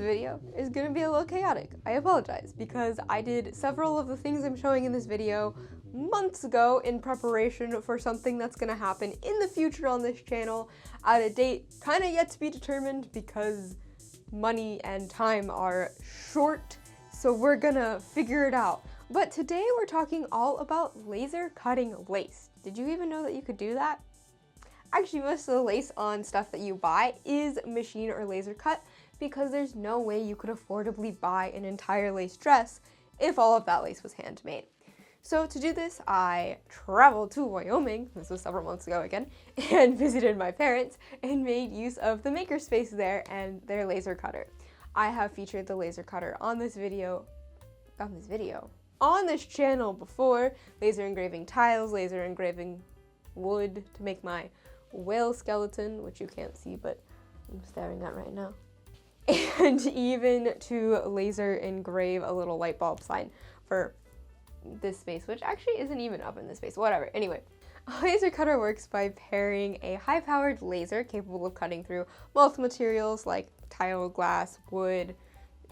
this video is gonna be a little chaotic. I apologize because I did several of the things I'm showing in this video months ago in preparation for something that's gonna happen in the future on this channel at a date kind of yet to be determined because money and time are short, so we're gonna figure it out. But today we're talking all about laser cutting lace. Did you even know that you could do that? Actually, most of the lace on stuff that you buy is machine or laser cut because there's no way you could affordably buy an entire lace dress if all of that lace was handmade. So to do this, I traveled to Wyoming, this was several months ago again, and visited my parents and made use of the makerspace there and their laser cutter. I have featured the laser cutter on this channel before, laser engraving tiles, laser engraving wood to make my whale skeleton, which you can't see, but I'm staring at right now. And even to laser engrave a little light bulb sign for this space, which actually isn't even up in this space, whatever. Anyway, a laser cutter works by pairing a high-powered laser capable of cutting through multiple materials like tile, glass, wood,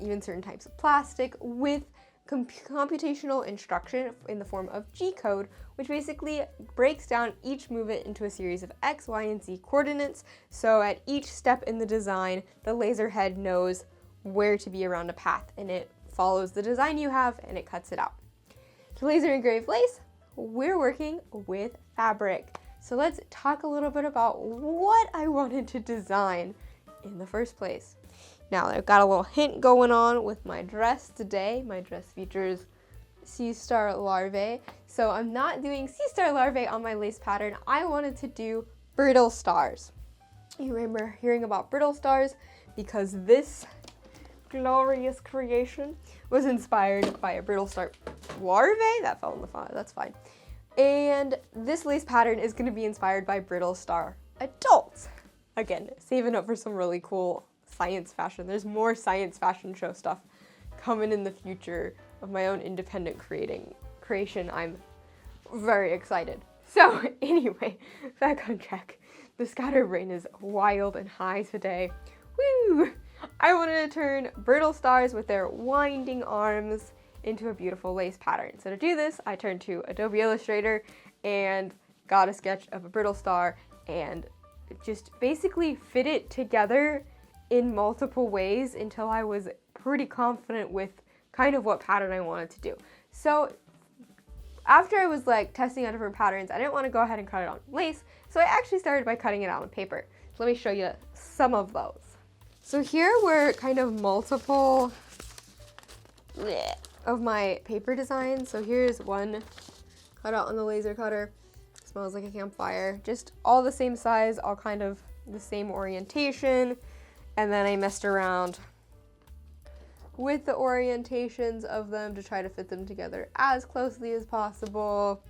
even certain types of plastic with computational instruction in the form of G-code, which basically breaks down each movement into a series of X, Y, and Z coordinates. So at each step in the design, the laser head knows where to be around a path, and it follows the design you have and it cuts it out. To laser engrave lace, we're working with fabric. So let's talk a little bit about what I wanted to design in the first place. Now, I've got a little hint going on with my dress today. My dress features sea star larvae. So I'm not doing sea star larvae on my lace pattern. I wanted to do brittle stars. You remember hearing about brittle stars because this glorious creation was inspired by a brittle star larvae. That fell in the font, that's fine. And this lace pattern is gonna be inspired by brittle star adults. Again, saving up for some really cool science fashion. There's more science fashion show stuff coming in the future of my own independent creation. I'm very excited. So anyway, back on track. The scatterbrain is wild and high today. Woo! I wanted to turn brittle stars with their winding arms into a beautiful lace pattern. So to do this, I turned to Adobe Illustrator and got a sketch of a brittle star and just basically fit it together in multiple ways until I was pretty confident with kind of what pattern I wanted to do. So after I was like testing out different patterns, I didn't want to go ahead and cut it on lace, so I actually started by cutting it out on paper. So let me show you some of those. So here were kind of multiple of my paper designs. So here's one cut out on the laser cutter. Smells like a campfire. Just all the same size, all kind of the same orientation. And then I messed around with the orientations of them to try to fit them together as closely as possible.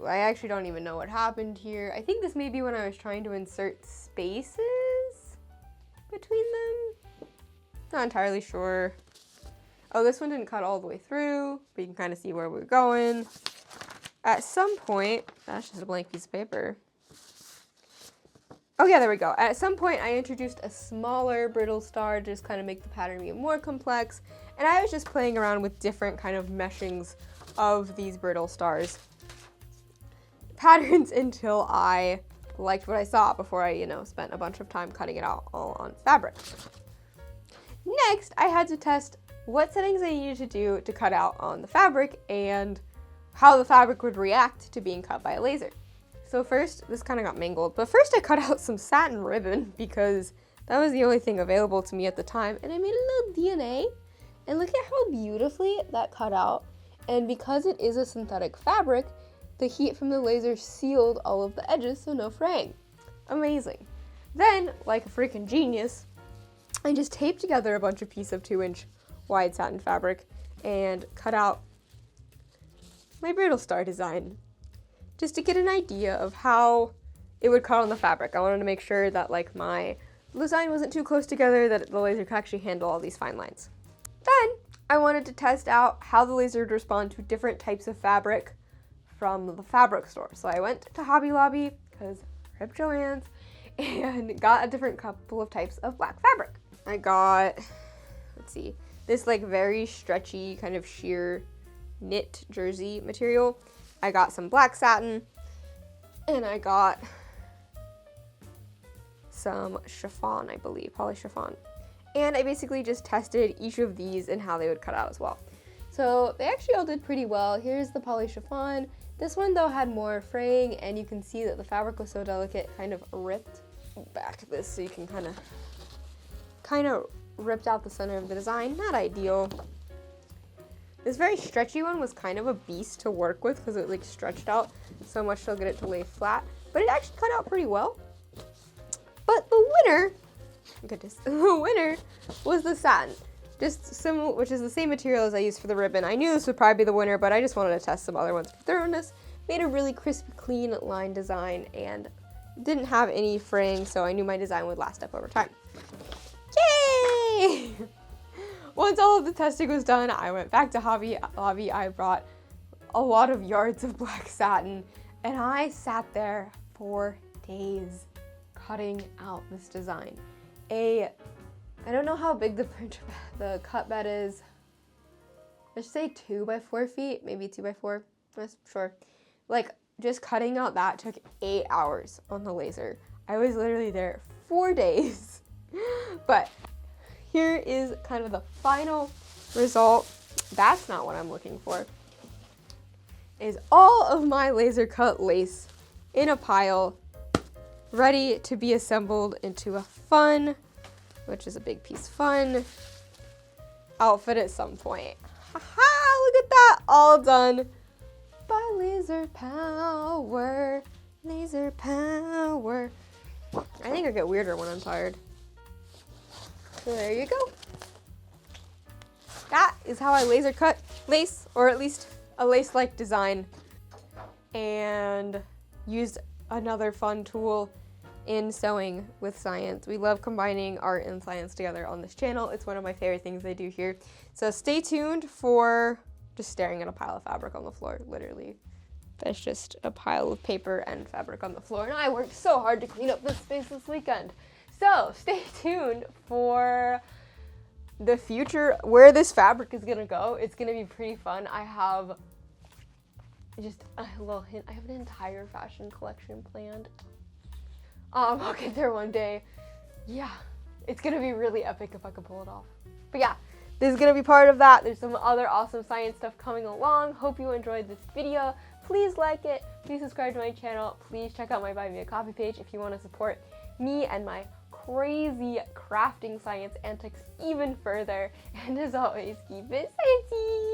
I actually don't even know what happened here. I think this may be when I was trying to insert spaces between them. Not entirely sure. Oh, this one didn't cut all the way through, but you can kind of see where we're going. At some point, that's just a blank piece of paper. Oh yeah, there we go. At some point I introduced a smaller brittle star to just kind of make the pattern even more complex, and I was just playing around with different kind of meshings of these brittle stars patterns until I liked what I saw before I, spent a bunch of time cutting it out all on fabric. Next, I had to test what settings I needed to do to cut out on the fabric and how the fabric would react to being cut by a laser. So first, this kind of got mangled, but first I cut out some satin ribbon because that was the only thing available to me at the time, and I made a little DNA, and look at how beautifully that cut out. And because it is a synthetic fabric, the heat from the laser sealed all of the edges, so no fraying. Amazing. Then, like a freaking genius, I just taped together a bunch of pieces of 2-inch wide satin fabric and cut out my brittle star design, just to get an idea of how it would cut on the fabric. I wanted to make sure that my design wasn't too close together, that the laser could actually handle all these fine lines. Then I wanted to test out how the laser would respond to different types of fabric from the fabric store. So I went to Hobby Lobby, because Rip Joann's, and got a different couple of types of black fabric. I got, let's see, this like very stretchy kind of sheer knit jersey material. I got some black satin, and I got some chiffon, I believe, poly chiffon. And I basically just tested each of these and how they would cut out as well. So they actually all did pretty well. Here's the poly chiffon. This one though had more fraying, and you can see that the fabric was so delicate, kind of ripped back this so you can kind of ripped out the center of the design. Not ideal. This very stretchy one was kind of a beast to work with because it like stretched out so much to get it to lay flat, but it actually cut out pretty well. But the winner, goodness, the winner was the satin. Just similar, which is the same material as I used for the ribbon. I knew this would probably be the winner, but I just wanted to test some other ones for thoroughness. Made a really crisp, clean line design and didn't have any fraying, so I knew my design would last up over time. Yay! Once all of the testing was done, I went back to Hobby Lobby. I brought a lot of yards of black satin, and I sat there for days cutting out this design. I don't know how big the cut bed is. Let's say 2 by 4 feet, maybe 2 by 4. I'm not sure. Like, just cutting out that took 8 hours on the laser. I was literally there 4 days. But here is kind of the final result. That's not what I'm looking for. Is all of my laser cut lace in a pile, ready to be assembled into a fun, which is a big piece, fun outfit at some point. Haha, look at that, all done by laser power, laser power. I think I get weirder when I'm tired. So there you go. That is how I laser cut lace, or at least a lace-like design, and used another fun tool in sewing with science. We love combining art and science together on this channel. It's one of my favorite things I do here. So stay tuned for just staring at a pile of fabric on the floor, literally. That's just a pile of paper and fabric on the floor. And I worked so hard to clean up this space this weekend. So stay tuned for the future, where this fabric is gonna go. It's gonna be pretty fun. I have just a little hint. I have an entire fashion collection planned. I'll get there one day. Yeah, it's gonna be really epic if I can pull it off. But yeah, this is gonna be part of that. There's some other awesome science stuff coming along. Hope you enjoyed this video. Please like it, please subscribe to my channel. Please check out my Buy Me a Coffee page if you wanna support me and my crazy crafting science antics even further. And as always, keep it sciencey.